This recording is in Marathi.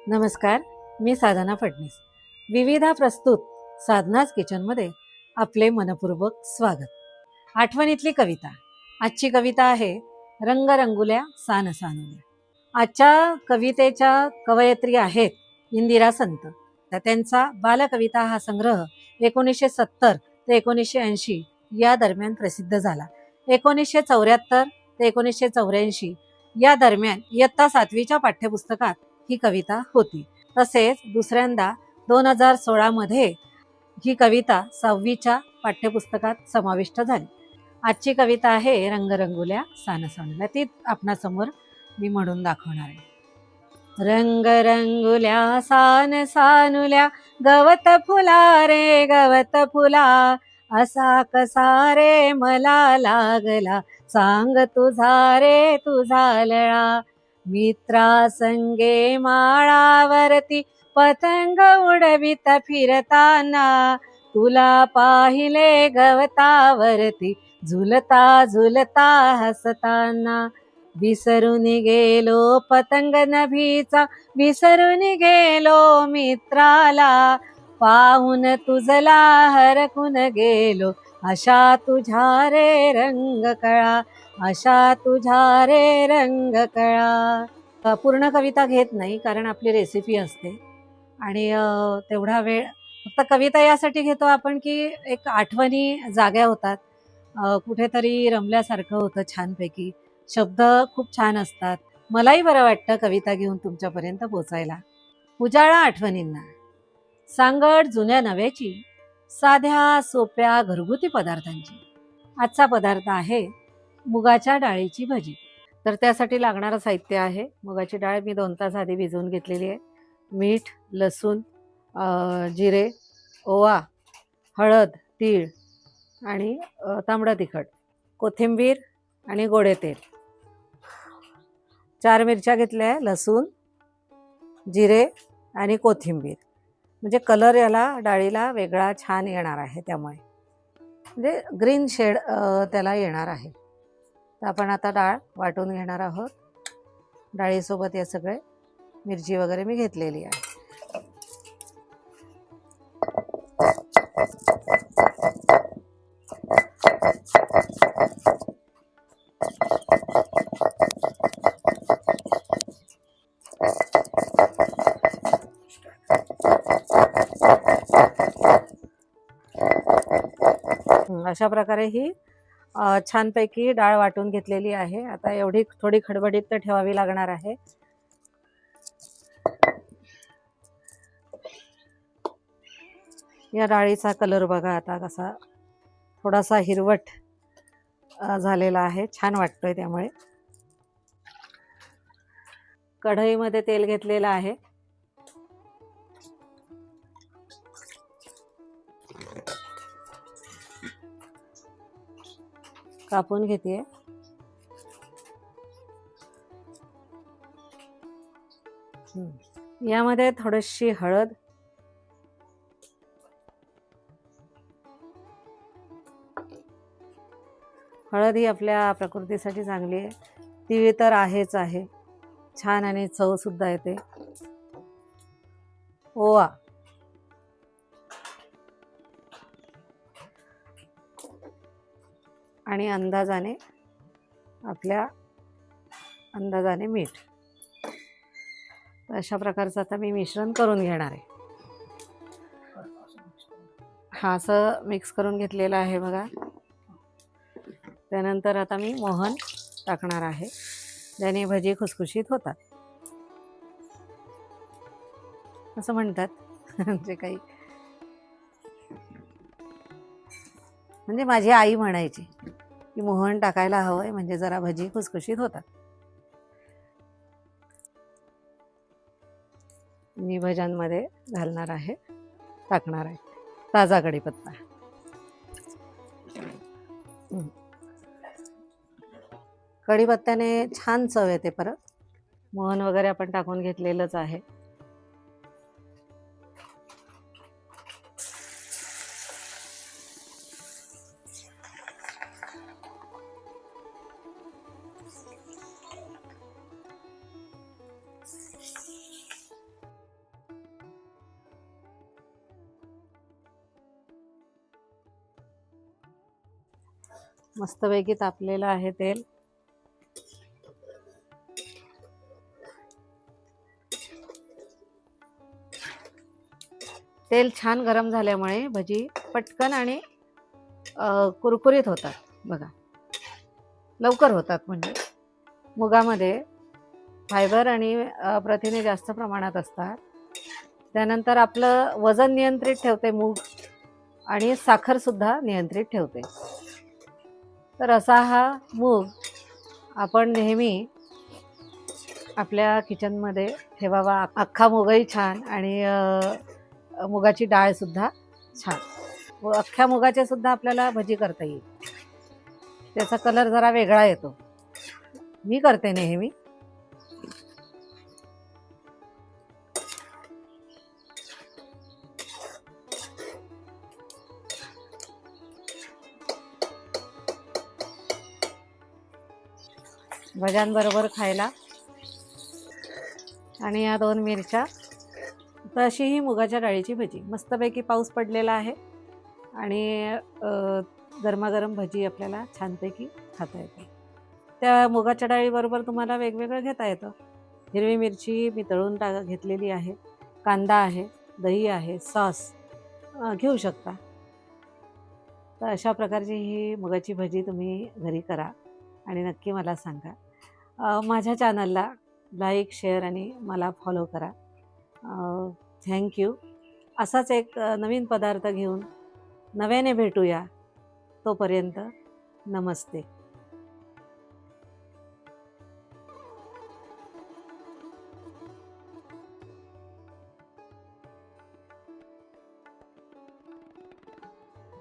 नमस्कार, मी साधना फडणीस. विविधा प्रस्तुत साधनाच किचनमध्ये आपले मनपूर्वक स्वागत. आठवणीतली कविता. आजची कविता आहे रंगरंगुल्या सान सानुल्या. आजच्या कवितेच्या कवयित्री आहेत इंदिरा संत. तर त्यांचा बालकविता हा संग्रह 1970 ते 1980 या दरम्यान प्रसिद्ध झाला. 1974 ते 1984 या दरम्यान इयत्ता 7वीच्या पाठ्यपुस्तकात ही कविता होती. तसेच दुसऱ्यांदा 2016 मध्ये ही कविता 6वीच्या पाठ्यपुस्तकात समाविष्ट झाली. आजची कविता आहे रंगरंगुल्या सान सानुल्या. ती आपणासमोर मी म्हणून दाखवणार आहे. रंगरंगुल्या सान सानुल्या, गवत फुला रे गवत फुला, असा कसा रे मला लागला, सांग तुझा रे तुझा लळा. मित्रा संगे माळावरती पतंग उडवित फिरताना, तुला पाहिले गवतावरती झुलता झुलता हसताना. विसरून गेलो पतंग नभीचा, विसरून गेलो मित्राला, पाहून तुझला हरकून गेलो, अशा तुझ्या रे रंग कळा, अशा तुझ्या रे रंग कळा. पूर्ण कविता घेत नाही कारण आपली रेसिपी असते आणि तेवढा वेळ फक्त कविता यासाठी घेतो आपण की एक आठवणी जाग्या होतात, कुठेतरी रमल्यासारखं होतं. छानपैकी शब्द खूप छान असतात. मलाही बरं वाटतं कविता घेऊन तुमच्यापर्यंत पोचायला. उजाळा आठवणींना, सांगड जुन्या नव्याची, साध्या सोप्या घरगुती पदार्थांची. आजचा पदार्थ आहे मुगाच्या डाळीची भजी. तर त्यासाठी लागणारं साहित्य आहे मुगाची डाळ. मी 2 तास आधी भिजवून घेतलेली आहे. मीठ, लसूण, जिरे, ओवा, हळद, तीळ आणि तांबडं तिखट, कोथिंबीर आणि गोडे तेल. 4 मिरच्या घेतल्या आहे, लसूण, जिरे आणि कोथिंबीर. म्हणजे कलर याला डाळीला वेगळा छान येणार आहे, त्यामुळे म्हणजे ग्रीन शेड त्याला येणार आहे. तर आपण आता डाळ वाटून घेणार आहोत. डाळीसोबत हे सगळे मिरची वगैरे मी घेतलेली आहे. अशा प्रकारे ही छानपैकी डाळ वाटून घेतलेली आहे. आता एवढी थोडी खडबडीत तर ठेवावी लागणार आहे. या डाळीचा कलर बघा आता कसा थोडासा हिरवट झालेला आहे, छान वाटतोय. त्यामुळे कढईमध्ये तेल घेतलेलं आहे. कापून घेते. यामध्ये थोडीशी हळद, हळद ही आपल्या प्रकृतीसाठी चांगली आहे. तीळ तर आहेच आहे, छान आणि चव सुद्धा येते. ओवा, आणि आपल्या अंदाजाने मीठ. अशा प्रकारचं आता मी मिश्रण करून घेणार आहे. हा असं मिक्स करून घेतलेलं आहे बघा. त्यानंतर आता मी मोहन टाकणार आहे, ज्याने भजी खुसखुशीत होतात असं म्हणतात. जे काही म्हणजे माझी आई म्हणायची की मोहन टाकायला हवंय, म्हणजे जरा भजी खुसखुशीत होतात. मी भज्यांमध्ये घालणार आहे, टाकणार आहे ताजा कढीपत्ता. कढीपत्त्याने छान चव येते. परत मोहन वगैरे आपण टाकून घेतलेलंच आहे. मस्तपैकी तापलेलं आहे तेल. तेल छान गरम झाल्यामुळे भजी पटकन आणि कुरकुरीत होतात. बघा, लवकर होतात. म्हणजे मुगामध्ये फायबर आणि प्रथिने जास्त प्रमाणात असतात. त्यानंतर आपलं वजन नियंत्रित ठेवते मूग आणि साखरसुद्धा नियंत्रित ठेवते. तर असा हा मूग आपण नेहमी आपल्या किचनमध्ये ठेवावा. अख्खा मूगही छान आणि मुगाची डाळसुद्धा छान. व अख्ख्या मुगाचे सुद्धा आपल्याला भजी करता येईल. त्याचा कलर जरा वेगळा येतो. मी करते नेहमी. भज्यांबरोबर खायला. आणि या 2 मिरच्या. तर अशी ही मुगाच्या डाळीची भजी. मस्तपैकी पाऊस पडलेला आहे आणि गरमागरम भजी आपल्याला छानपैकी खाता येते. त्या मुगाच्या डाळीबरोबर तुम्हाला वेगवेगळं घेता येतं. हिरवी मिरची मी तळून घेतलेली आहे, कांदा आहे, दही आहे, सॉस घेऊ शकता. तर अशा प्रकारची ही मुगाची भजी तुम्ही घरी करा आणि नक्की मला सांगा. माझ्या चॅनलला लाईक, शेअर आणि मला फॉलो करा. थँक्यू. असाच एक नवीन पदार्थ घेऊन नव्याने भेटूया. तोपर्यंत नमस्ते.